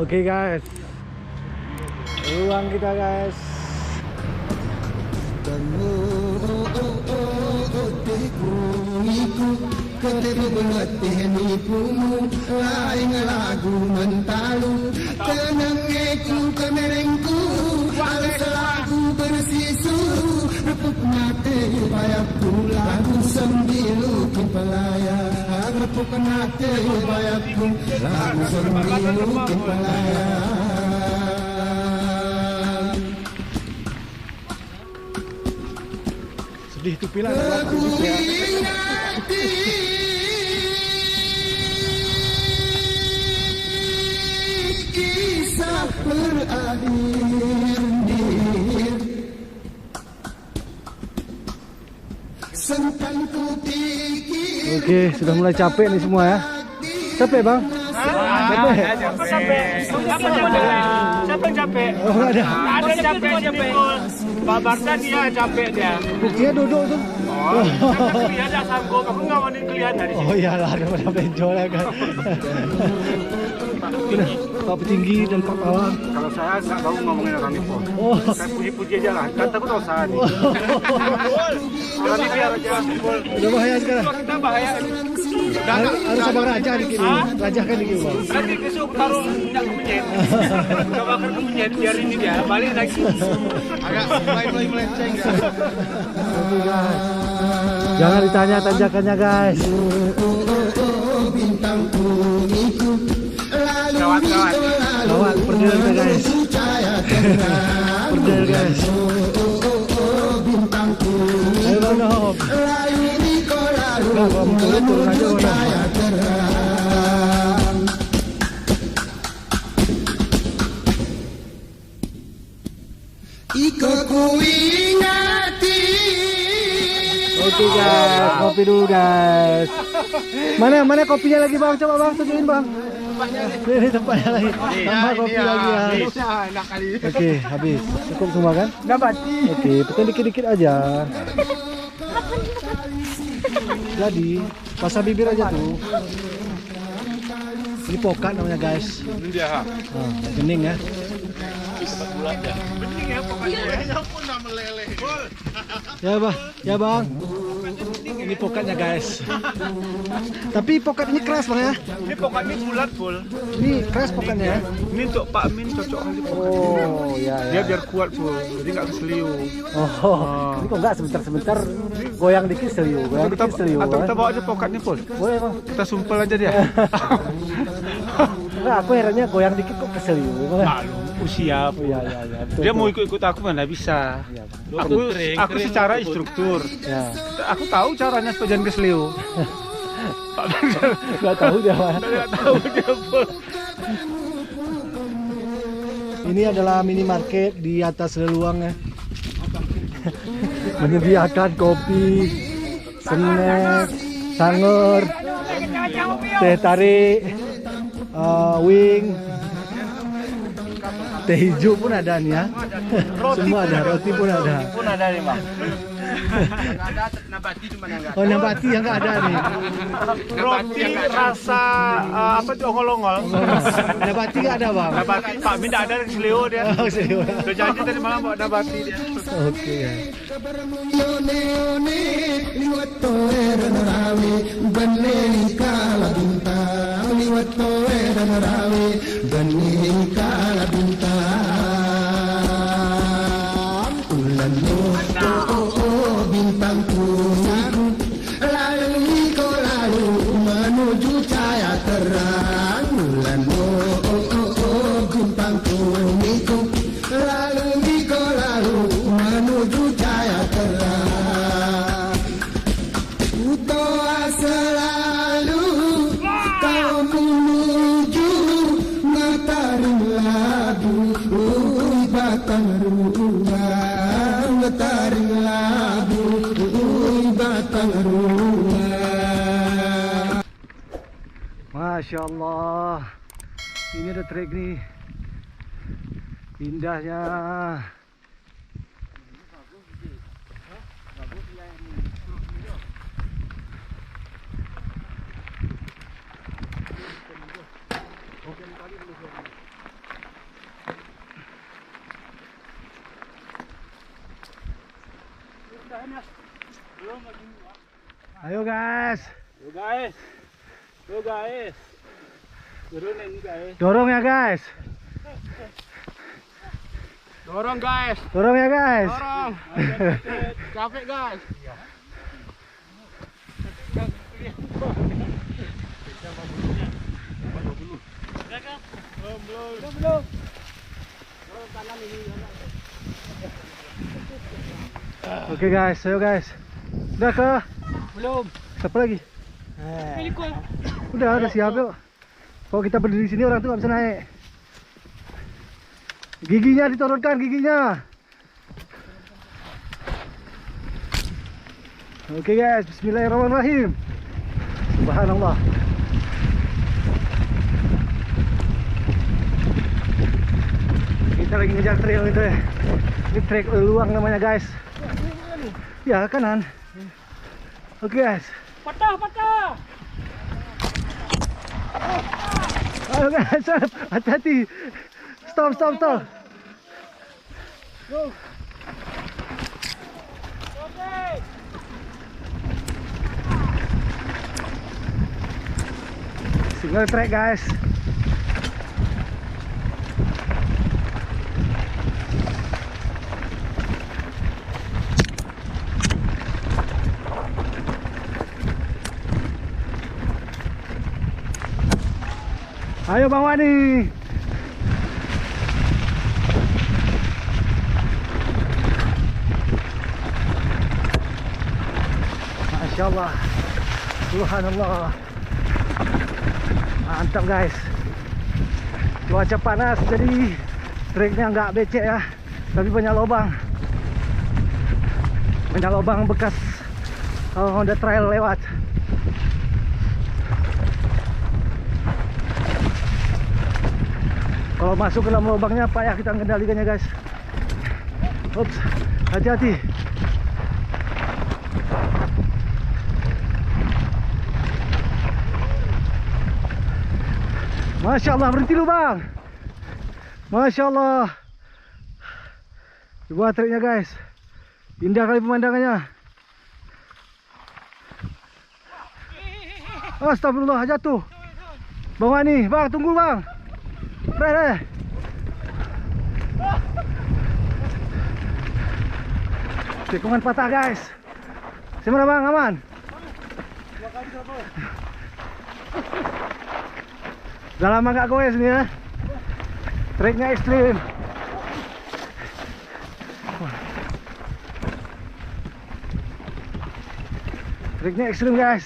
Oke guys, ruang kita guys. lagu mentalu kenangiku kemerengku lagu bersisu repuk nate bayakku lagu sembilu kepelaya repuk nate bayakku lagu sembilu kepelaya. Sedih tuh Pilar. Kisah berakhir sentanku pikir. Oke, sudah mulai capek nih semua ya. Capek bang? Capek? Siapa yang capek? Oh nggak ada. Ada capek. Pak Barta dia capek dia. Buktinya duduk tuh. Dia ada sanggup. Aku nggak mau kelihatan dari sini. Oh iyalah, daripada benjol ya kan. Pak Petinggi dan Pak Pawang. Kalau saya nggak tahu ngomongin orang itu. Oh. Saya puji-puji aja lah. Kan takut dosa nih. Kalau ini biar aja. Udah bahaya sekarang. Kita bahaya. Harus sabar raja dikit nih. Raja kan dikit bang. Nanti besok taruh minyak kemenyet. Coba kan kemenyet biar ini dia balik lagi. Agak mulai melenceng ya. Jangan ditanya tanjakannya guys. Kawan-kawan. Kawan, perdel kita guys. Perdel guys. Ayo bang Nom. Nah, kalau mau turun aja bang Nom. Oke guys, kopi dulu guys. Mana kopinya lagi bang? Coba bang, tunjukin bang. Ini tempatnya lagi. Tambah kopi lagi ya. Oke, habis. Cukup semua kan? Dapat. Oke, pesan dikit-dikit aja. Jadi, pasang bibir aja tuh. Ini pokat namanya guys. Ini dia ha. Nah, bening ya. Bening ya pokoknya. Ya bang, ya bang. Ini pokatnya guys. Tapi pokat ini keras bang ya. Ini pokoknya bulat full. Ini keras pokatnya ya. Ini untuk Pak Amin cocok aja pokoknya. Oh ya. Dia biar kuat full. Jadi nggak keseliu. Oh, ini kok enggak sebentar goyang dikit seliu, goyang dikit seliu. Atau kita bawa aja pokoknya full. Boleh bang. Kita sumpel aja dia. Enggak, aku herannya goyang dikit kok keseliu. Maklum usia. Oh iya. Betul, Dia betul. mau ikut aku mana bisa. Iya, Bang. Aku secara instruktur. Ya. Aku tahu caranya supaya jangan keseliu. Enggak tahu dia, Bang. Nggak tahu dia full. Ini adalah minimarket di atas Leluang ya. Menyediakan kopi, snack, sangur, teh tarik, wing, teh hijau pun ada nih ya. Semua ada, roti pun ada. Pun ada nih bang. Oh nabati yang nggak ada nih. Roti rasa apa tuh ongol-ongol. Nabati nggak ada bang. Nabati Pak Min tidak ada selio dia. Oh serius. Udah janji tadi malam bawa nabati dia. Oke ya. Masya Allah, ini ada trek nih, indahnya. Ayo guys. Yo guys. Yo guys. Turunin guys. Dorong ya guys. Dorong guys. Dorong ya guys. Dorong. Capek guys. Belum. Oke guys, ayo guys. Udah ke? Belum. Siapa lagi? Udah siap yuk. Kalau kita berdiri di sini orang tuh nggak bisa naik. Giginya diturunkan giginya. Oke guys, bismillahirrahmanirrahim. Subhanallah. Kita lagi ngejar trail itu ya. Ini trek luang namanya guys. Ya kanan. Oke guys. Patah. Ayo guys, hati-hati. Stop. Go. Oke. Single track guys. Ayo Bang Wani. Masya Allah. Subhanallah. Mantap guys. Cuaca panas jadi treknya nggak becek ya, tapi banyak lubang. Banyak lubang bekas Honda Trail lewat. Kalau masuk ke dalam lubangnya payah kita mengendalikannya guys. Ups, hati-hati. Masya Allah, berhenti lu bang. Masya Allah. Coba triknya guys. Indah kali pemandangannya. Astagfirullah, jatuh. Bang Wani, bang tunggu bang. Re. Tikungan patah guys. Gimana bang, aman? Udah lama gak goes nih ya. Treknya ekstrim. Treknya ekstrim guys.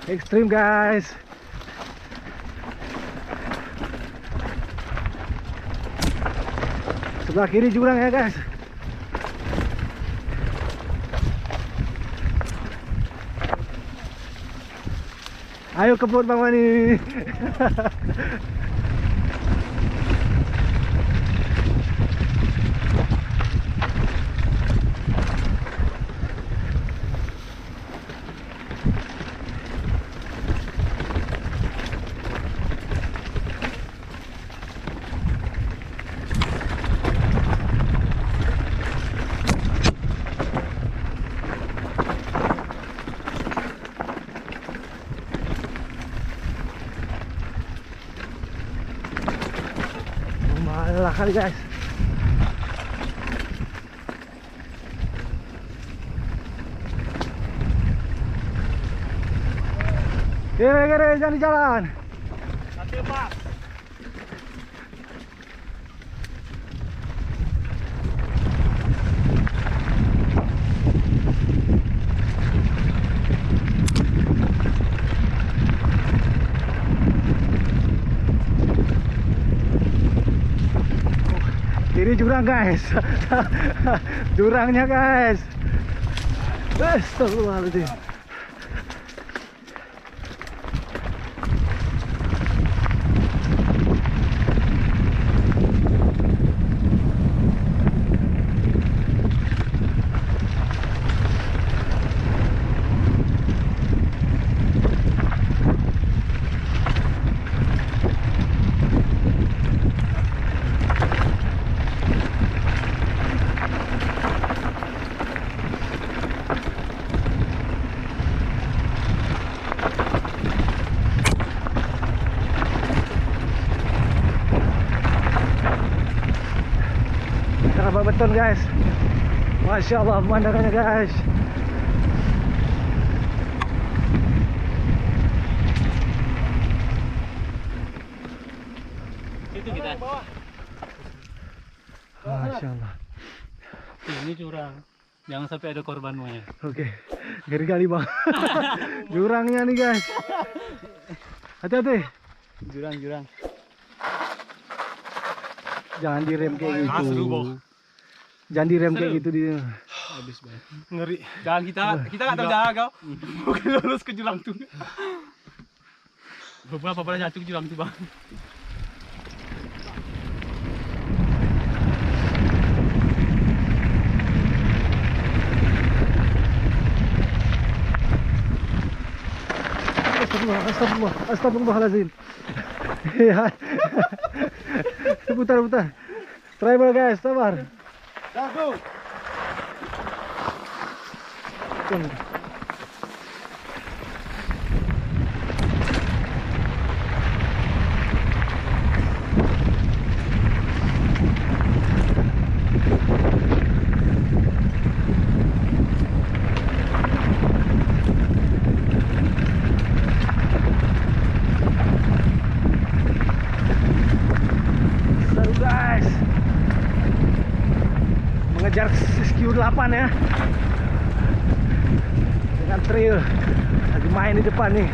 Ekstrim guys. Sebelah kiri jurang ya guys. Ayo kebut Bang Wani. Malah kali guys. Kere jangan di jalan. Hati Pak. jurang guys. Jurangnya guys. Astagfirullahaladzim. Kenapa beton guys? Masya Allah pemandangannya guys. Itu kita. Masya Allah. Ini curang. Jangan sampai ada korban semuanya. Oke, ngeri kali bang. Jurangnya nih guys. Hati-hati. Jurang. Jangan direm kayak gitu. Seru, Bo. Jangan direm kayak gitu dia. Habis banget. Ngeri. Jangan kita nggak tahu jaga kau. Bukan lurus ke jurang tuh. Beberapa pernah jatuh ke jurang tuh bang. Astagfirullahaladzim. Putar. Tribal guys, sabar. Go. Seru guys. Mengejar SQ8 ya. Dengan trail lagi main di depan nih.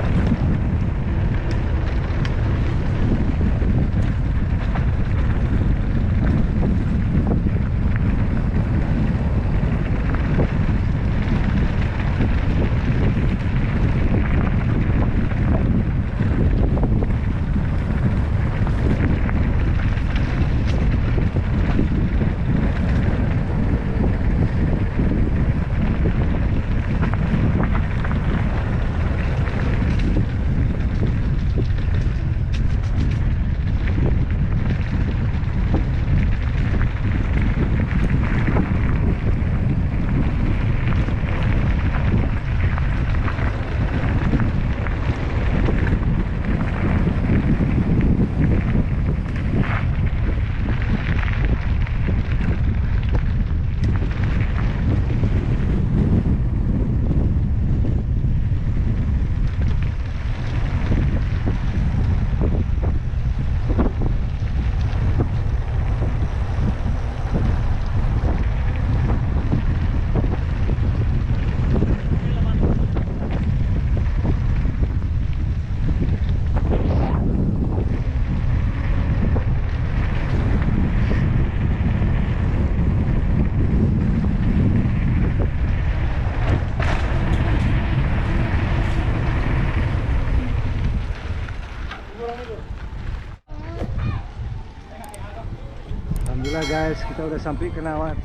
Alhamdulillah guys, kita udah sampai ke Nawat.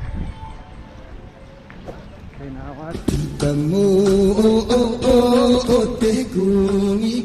Ke Nawat. Kamu tekungi